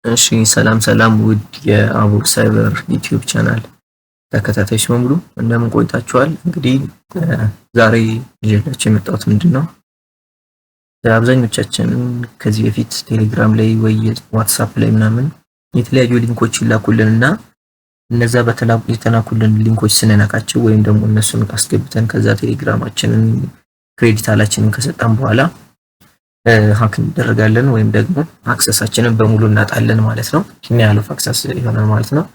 እሺ ሰላም ሰላም ውድ የአቡክ ሳይበር ዩቲዩብ ቻናል ተከታታዮች በሙሉ እንደምን ቆይታችኋል? እንግዲህ ዛሬ ይዤላችሁ የመጣሁት ምንድነው አብዛኞቻችን ከዚህ በፊት ቴሌግራም ላይ ወይ ዋትስአፕ ላይ ምናምን የተለያዩ ሊንኮች ይላኩልንና እነዛ የተላኩልን ሊንኮች ስንነካቸው ወይም ደግሞ እነሱን አስገብተን ከዛ ቴሌግራማችንን ክሬዲት አላችንን ከሰጠን በኋላ ሀክ እንደረጋለን ወይም ደግሞ አክሰሳችንን በሙሉ እናጣለን ማለት ነው። ኪኒ ያለው አክሰስ ይሆናል ማለት ነው።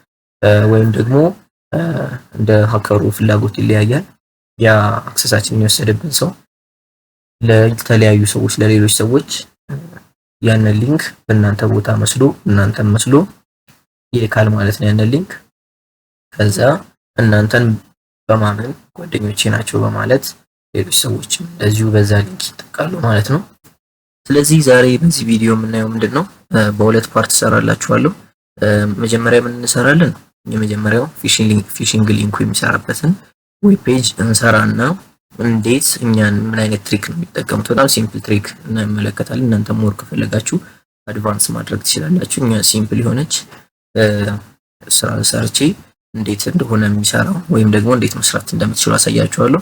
ወይም ደግሞ እንደ ሀከሩ ፍላጎት ይለያያል። ያ አክሰሳችንን የወሰደብን ሰው ለተለያዩ ሰዎች ለሌሎች ሰዎች ያንን ሊንክ በእናንተ ቦታ መስሎ እናንተን መስሎ ይልካል ማለት ነው። ያንን ሊንክ ከዛ እናንተን በማመን ጓደኞቼ ናቸው በማለት ሌሎች ሰዎች እንደዚሁ በዛ ሊንክ ይጠቃሉ ማለት ነው። ስለዚህ ዛሬ በዚህ ቪዲዮ የምናየው ምንድነው በሁለት ፓርት ሰራላችኋለሁ። መጀመሪያ ምን እንሰራለን? የመጀመሪያው ፊሺንግ ሊንኩ የሚሰራበትን ዌብ ፔጅ እንሰራና እንዴት እኛን ምን አይነት ትሪክ ነው የሚጠቀሙት በጣም ሲምፕል ትሪክ እንመለከታለን። እናንተ ሞር ከፈለጋችሁ አድቫንስ ማድረግ ትችላላችሁ። እኛ ሲምፕል የሆነች ስራ ሰርቼ እንዴት እንደሆነ የሚሰራው ወይም ደግሞ እንዴት መስራት እንደምትችሉ አሳያችኋለሁ።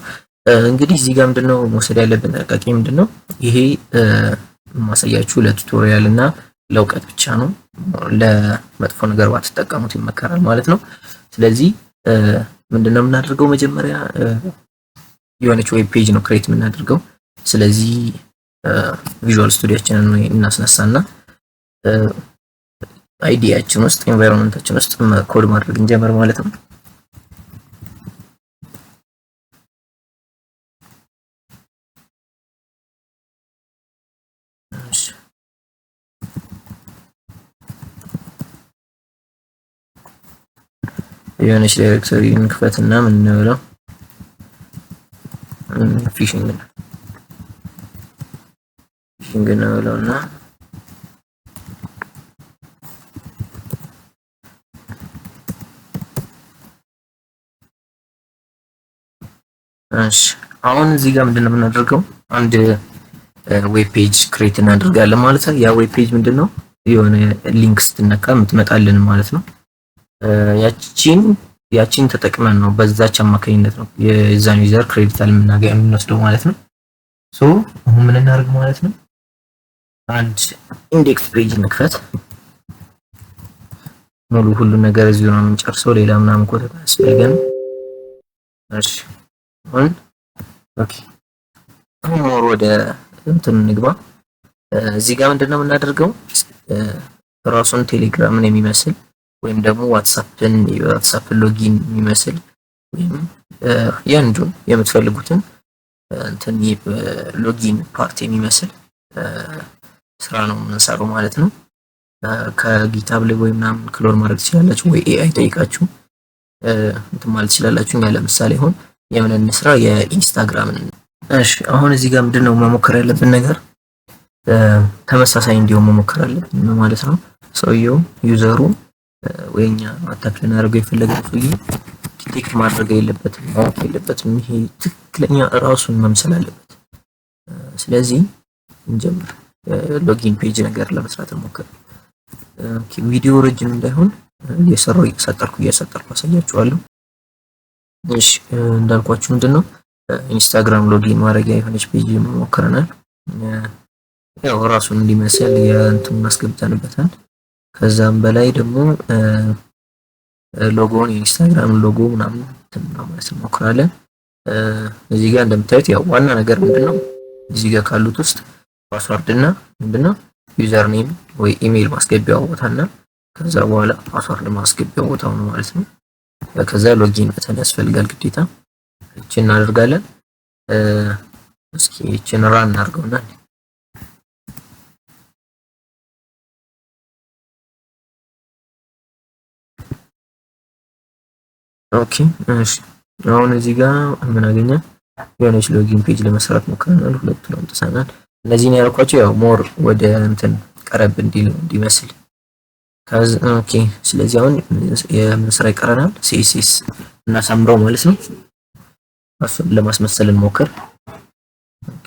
እንግዲህ እዚህ ጋር ምንድነው መውሰድ ያለብን ጥንቃቄ ምንድነው ይሄ ማሳያችሁ ለቱቶሪያል እና ለእውቀት ብቻ ነው። ለመጥፎ ነገር ባትጠቀሙት ይመከራል ማለት ነው። ስለዚህ ምንድነው የምናደርገው መጀመሪያ የሆነች ዌብ ፔጅ ነው ክሬት የምናደርገው። ስለዚህ ቪዥዋል ስቱዲዮአችንን እናስነሳና አይዲያችን ውስጥ ኤንቫይሮንመንታችን ውስጥ ኮድ ማድረግ እንጀምር ማለት ነው። የሆነች ዳይሬክተሪ እንክፈትና ምን እንበለው ፊሺንግ እንበለውና እሺ አሁን እዚህ ጋር ምንድነው የምናደርገው አንድ ዌብ ፔጅ ክሬት እናደርጋለን ማለት ነው። ያ ዌብ ፔጅ ምንድነው የሆነ ሊንክ ስትነካ የምትመጣልን ማለት ነው። ያቺን ተጠቅመን ነው በዛች አማካኝነት ነው የዛን ዩዘር ክሬዲት አልምናገኝ የምንወስደው ማለት ነው። ሶ አሁን ምን እናደርግ ማለት ነው አንድ ኢንዴክስ ፔጅ እንክፈት። ሙሉ ሁሉ ነገር እዚሁ ነው የምንጨርሰው ሌላ ምናምን ኮድ አያስፈልገንም። እሺ አሁን ሞር ወደ እንትን እንግባ። እዚህ ጋር ምንድነው የምናደርገው ራሱን ቴሌግራምን የሚመስል ወይም ደግሞ ዋትስአፕ ሎጊን የሚመስል ወይም ያንዱን የምትፈልጉትን እንትን ሎጊን ፓርት የሚመስል ስራ ነው የምንሰራው ማለት ነው። ከጊታብ ላይ ወይ ምናምን ክሎን ማድረግ ትችላላችሁ ወይ ኤአይ ጠይቃችሁ እንትን ማለት ትችላላችሁ። እኛ ለምሳሌ አሁን የምን እንስራ የኢንስታግራምን። እሺ አሁን እዚህ ጋር ምንድነው መሞከር ያለብን ነገር ተመሳሳይ እንዲሆን መሞከር አለብን ማለት ነው። ሰውየው ዩዘሩ ወይኛ አታክ ልናደርገው የፈለገው ሰውዬ ዲቴክት ማድረግ የለበትም ማወቅ የለበትም። ይሄ ትክክለኛ ራሱን መምሰል አለበት። ስለዚህ እንጀምር። ሎጊን ፔጅ ነገር ለመስራት እንሞክር። ቪዲዮ ረጅም እንዳይሆን እያሰጠርኩ አሳያችኋለሁ። እሺ እንዳልኳችሁ ምንድነው ኢንስታግራም ሎጊን ማድረጊያ የሆነች ፔጅ ሞክረናል። ያው ራሱን እንዲመስል የእንትን አስገብተንበታል። ከዛም በላይ ደግሞ ሎጎውን የኢንስታግራም ሎጎ ምናምን ማለት እንሞክራለን። እዚህ ጋር እንደምታዩት ያው ዋና ነገር ምንድነው እዚህ ጋር ካሉት ውስጥ ፓስወርድ እና ምንድነው ዩዘር ኔም ወይ ኢሜል ማስገቢያው ቦታና ከዛ በኋላ ፓስወርድ ማስገቢያው ቦታው ነው ማለት ነው። ከዛ ሎጊን በተን ያስፈልጋል ግዴታ። እቺን እናደርጋለን። እስኪ እቺን ራን እናድርገውና ኦኬ እሺ አሁን እዚህ ጋር ምን አገኘን? የሆነች ሎጊን ፔጅ ለመስራት ሞክረናል። ሁለቱን አምጥተናል። እነዚህን ያልኳቸው ያው ሞር ወደ እንትን ቀረብ እንዲመስል ኦኬ። ስለዚህ አሁን የምን ስራ ይቀረናል? ሲኤስኤስ እናሳምረው ማለት ነው። እሱን ለማስመሰል እንሞክር። ኦኬ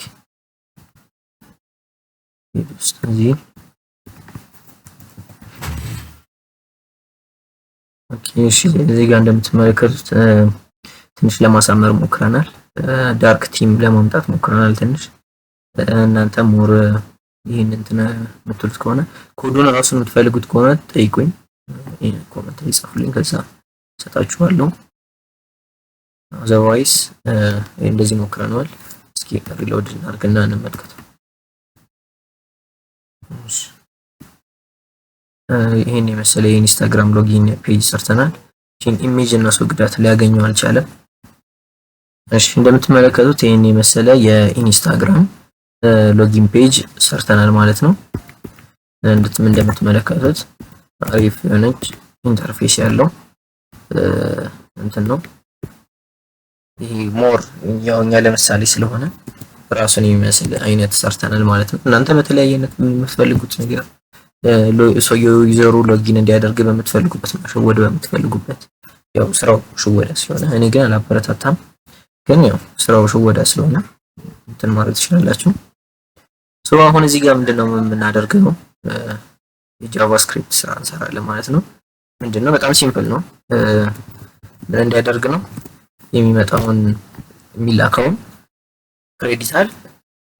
ስለዚህ ኦኬ እሺ እዚህ ጋር እንደምትመለከቱት ትንሽ ለማሳመር ሞክረናል። ዳርክ ቲም ለማምጣት ሞክረናል ትንሽ። እናንተ ሞር ይሄን እንትን የምትሉት ከሆነ ኮዱን ራሱ የምትፈልጉት ከሆነ ጠይቁኝ፣ ኮመንት ላይ ጻፉልኝ፣ ከዛ ሰጣችኋለሁ። አዘርዋይስ እንደዚህ ሞክረናል። እስኪ ሪሎድ እናድርግና እንመልከት። ይሄን የመሰለ የኢንስታግራም ሎጊን ፔጅ ሰርተናል። ይሄን ኢሜጅ እናስወግዳት፣ ሊያገኘው አልቻለም። እሺ እንደምትመለከቱት ይሄን የመሰለ የኢንስታግራም ሎጊን ፔጅ ሰርተናል ማለት ነው። እንደምትመለከቱት አሪፍ የሆነች ኢንተርፌስ ያለው እንትን ነው። ይሄ ሞር ያውኛ ለምሳሌ ስለሆነ ራሱን የሚመስል አይነት ሰርተናል ማለት ነው። እናንተ በተለያየ አይነት የምትፈልጉት ነገር ዩዘሩ ሎጊን እንዲያደርግ በምትፈልጉበት መሸወድ በምትፈልጉበት ያው ስራው ሽወዳ ስለሆነ እኔ ግን አላበረታታም፣ ግን ያው ስራው ሽወዳ ስለሆነ እንትን ማለት ትችላላችሁ። ሶ አሁን እዚህ ጋር ምንድነው የምናደርገው? የጃቫስክሪፕት ስራ እንሰራለን ማለት ነው። ምንድነው በጣም ሲምፕል ነው። ምን እንዲያደርግ ነው የሚመጣውን የሚላከውን ክሬዲታል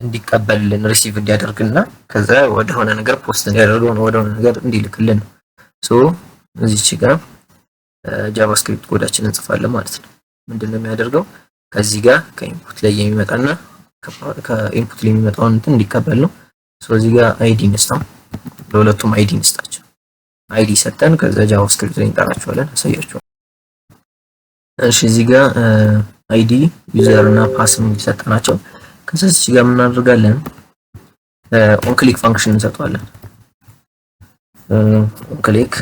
እንዲቀበልልን ሪሲቭ እንዲያደርግና ከዛ ወደ ሆነ ነገር ፖስት እንዲያደርገው ነው፣ ወደ ሆነ ነገር እንዲልክልን ነው። ሶ እዚች ጋር ጃቫስክሪፕት ኮዳችንን እንጽፋለን ማለት ነው። ምንድነው የሚያደርገው? ከዚህ ጋር ከኢንፑት ላይ የሚመጣና ከኢንፑት ላይ የሚመጣውን እንትን እንዲቀበል ነው። ሶ እዚህ ጋር አይዲ እንስጣው፣ ለሁለቱም አይዲ እንስጣቸው። አይዲ ሰጠን፣ ከዛ ጃቫስክሪፕት ላይ እንጠራቸዋለን፣ አሳያችኋለሁ። እሺ እዚህ ጋር አይዲ ዩዘር እና ፓስም እንዲሰጠናቸው፣ ከዛ እዚህ ጋር ምን እናደርጋለን? ኦን ክሊክ ፋንክሽን እንሰጠዋለን። ኦን ክሊክ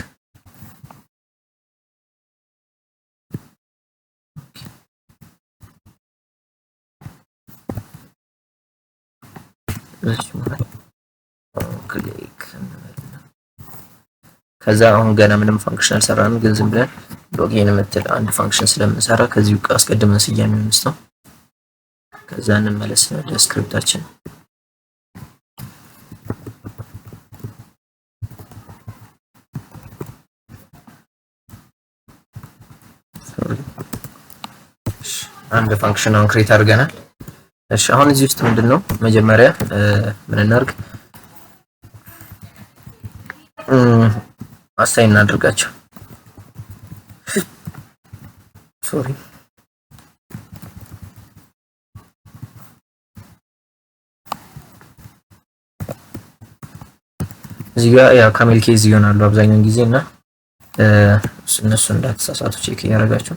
ክሊክ ከዛ አሁን ገና ምንም ፋንክሽን አልሰራንም፣ ግን ዝም ብለን ሎጊን የምትል አንድ ፋንክሽን ስለምንሰራ ከዚሁ አስቀድመን ስያሜ እንስጠው። ከዛ እንመለስ ወደ ስክሪፕታችን። አንድ ፋንክሽን አሁን ክሬት አድርገናል። እሺ አሁን እዚህ ውስጥ ምንድነው መጀመሪያ ምን እናድርግ? አሳይን እናድርጋቸው። ሶሪ እዚህ ጋር ያ ካሜል ኬዝ ይሆናሉ አብዛኛውን ጊዜ እና እነሱ እንዳትሳሳቱ ቼክ ያደርጋችሁ።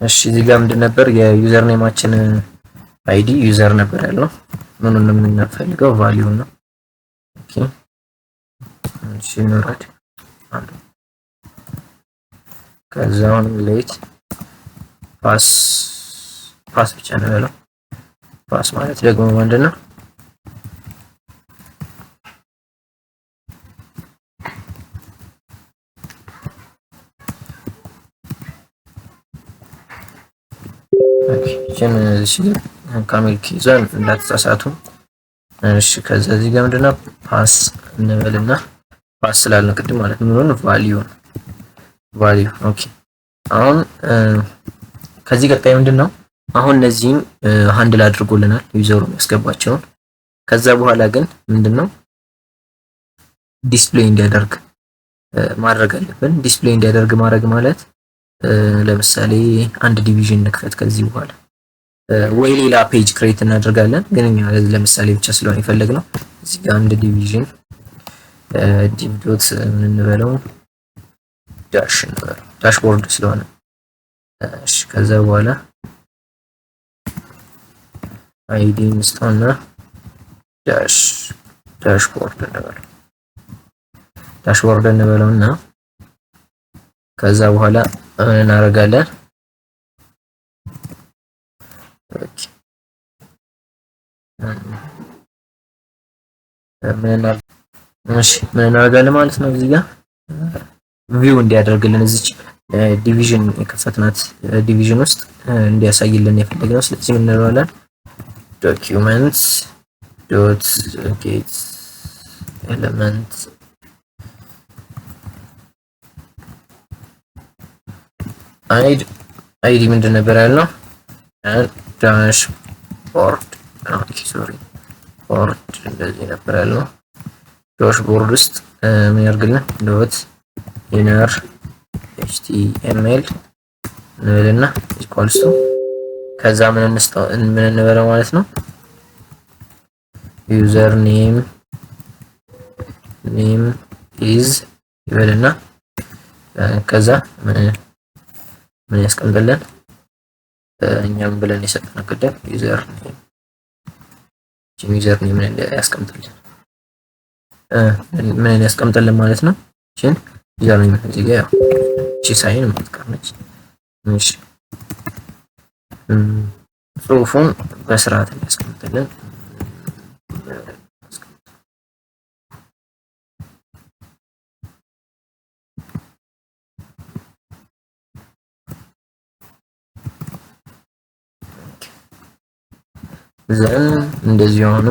እሺ እዚህ ጋር ምንድን ነበር የዩዘር ኔማችን አይዲ ዩዘር ነበር ያለው። ምኑን ነው የምንፈልገው? ቫልዩ ነው። ኦኬ እሺ እንውረድ አንዱ ከዛውን ሌት ፓስ ብቻ ነው ያለው። ፓስ ማለት ደግሞ ምንድነው? እሺ ካሜል ኪዛን እንዳትሳሳቱ። እሺ ከዛ እዚህ ጋር ምንድነው ፓስ እንበልና ፓስ ስላልን ቅድም ማለት ነው ቫልዩ። ኦኬ አሁን ከዚህ ቀጣይ ምንድነው አሁን እነዚህን ሃንድል አድርጎልናል ዩዘሩ ያስገባቸውን። ከዛ በኋላ ግን ምንድነው ዲስፕሌይ እንዲያደርግ ማድረግ አለብን። ዲስፕሌይ እንዲያደርግ ማድረግ ማለት ለምሳሌ አንድ ዲቪዥን እንክፈት ከዚህ በኋላ ወይ ሌላ ፔጅ ክሬት እናደርጋለን። ግን እኛ ለምሳሌ ብቻ ስለሆነ የፈለግነው እዚህ ጋር አንድ ዲቪዥን ዲቭ ዶት ምን እንበለው ዳሽ እንበለው ዳሽቦርድ ስለሆነ እሺ ከዛ በኋላ አይዲ እንስጠውና ዳሽቦርድ እንበለውና ከዛ በኋላ እናደርጋለን ምን እናደርጋለን ማለት ነው። እዚህ ጋር ቪው እንዲያደርግልን እዚች ዲቪዥን የከፈትናት ዲቪዥን ውስጥ እንዲያሳይልን የፈለግነው። ስለዚህ ምን እንለዋለን? ዶክዩመንትስ ዶት ጌት ኤሌመንት አይዲ ምንድን ነበር ያልነው? ዳሽቦርድ ሶሪ ቦርድ እንደዚህ ነበር ያልነው። ዳሽቦርድ ውስጥ ምን ያርግልን ዶት ኢነር ኤችቲኤምኤል እንበልና ኢኳልስ ቱ ከዛ ምን እንበለው ማለት ነው ዩዘር ኔም ኢዝ ይበልና ከዛ ምን ያስቀምጥልን እኛም ብለን የሰጠነው ቅድም ዩዘር ኔም ምን ያስቀምጥልን ምን ያስቀምጥልን ማለት ነው። እሺ ዩዘር ኔም እዚህ ጋር ያው እቺ ሳይን ማጥቃነች። እሺ ጽሁፉን በስርዓት ያስቀምጥልን ዘን እንደዚህ ሆኖ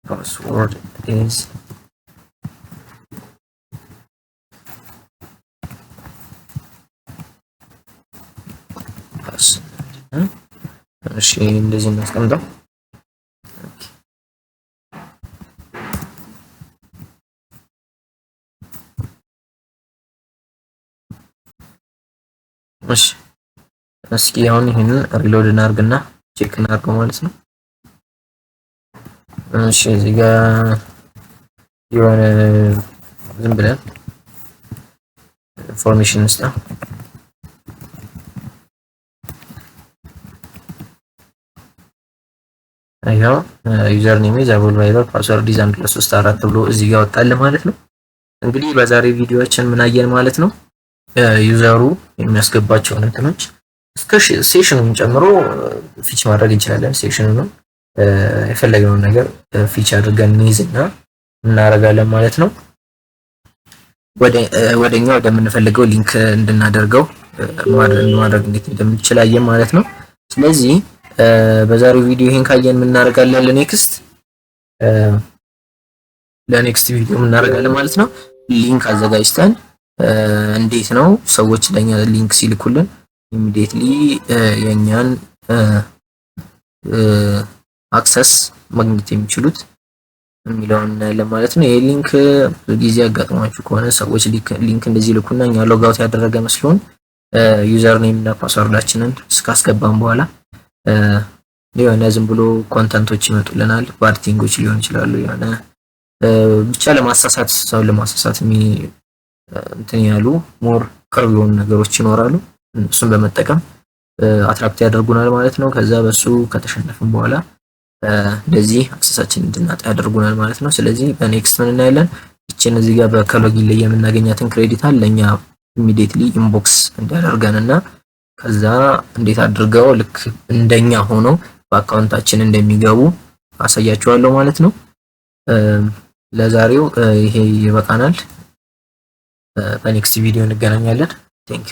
password is እሺ እንደዚህ እናስቀምጠው። እሺ እስኪ አሁን ይሄንን ሪሎድ እናርግና ቼክ እናርገው ማለት ነው። እሺ እዚህ ጋር የሆነ ዝም ብለን ኢንፎርሜሽን እንስጣ። አይው ዩዘር ኔም ዛቦል ቫይበር ፓስወርድ ኢዝ 1 2 3 4 ብሎ እዚህ ጋር ወጣል ማለት ነው። እንግዲህ በዛሬ ቪዲዮአችን ምን አየን ማለት ነው? ዩዘሩ የሚያስገባቸው እንትኖች እስከ ሴሽኑን ጨምሮ ፊች ማድረግ እንችላለን። ሴሽኑን የፈለገውን ነገር ፊች አድርገን እንይዝና እናደርጋለን ማለት ነው። ወደኛ ወደምንፈልገው ሊንክ እንድናደርገው ማድረግ እንዴት እንደምንችል አየን ማለት ነው። ስለዚህ በዛሬው ቪዲዮ ይሄን ካየን ምን እናደርጋለን? ለኔክስት ቪዲዮ ምን እናደርጋለን ማለት ነው። ሊንክ አዘጋጅተን እንዴት ነው ሰዎች ለኛ ሊንክ ሲልኩልን ኢሚዲየትሊ የኛን አክሰስ ማግኘት የሚችሉት የሚለውን ለማለት ነው። ይሄ ሊንክ ጊዜ አጋጥሟችሁ ከሆነ ሰዎች ሊንክ እንደዚህ ልኩና እኛ ሎግ አውት ያደረገ መስሎን ዩዘር ኔም እና ፓስወርዳችንን እስካስገባን በኋላ የሆነ ዝም ብሎ ኮንተንቶች ይመጡልናል። ባርቲንጎች ሊሆን ይችላሉ። የሆነ ብቻ ለማሳሳት ሰው ለማሳሳት እንትን ያሉ ሞር ቅርብ የሆኑ ነገሮች ይኖራሉ። እሱን በመጠቀም አትራክት ያደርጉናል ማለት ነው። ከዛ በሱ ከተሸነፍን በኋላ እንደዚህ አክሰሳችን እንድናጣ ያደርጉናል ማለት ነው። ስለዚህ በኔክስት ምን እናያለን? እቺን እዚህ ጋር በከሎጊን ላይ የምናገኛትን ክሬዲት ለኛ ኢሚዲየትሊ ኢንቦክስ እንዲያደርገንና ከዛ እንዴት አድርገው ልክ እንደኛ ሆነው በአካውንታችን እንደሚገቡ አሳያችኋለሁ ማለት ነው። ለዛሬው ይሄ ይበቃናል። በኔክስት ቪዲዮ እንገናኛለን። ቴንክ ዩ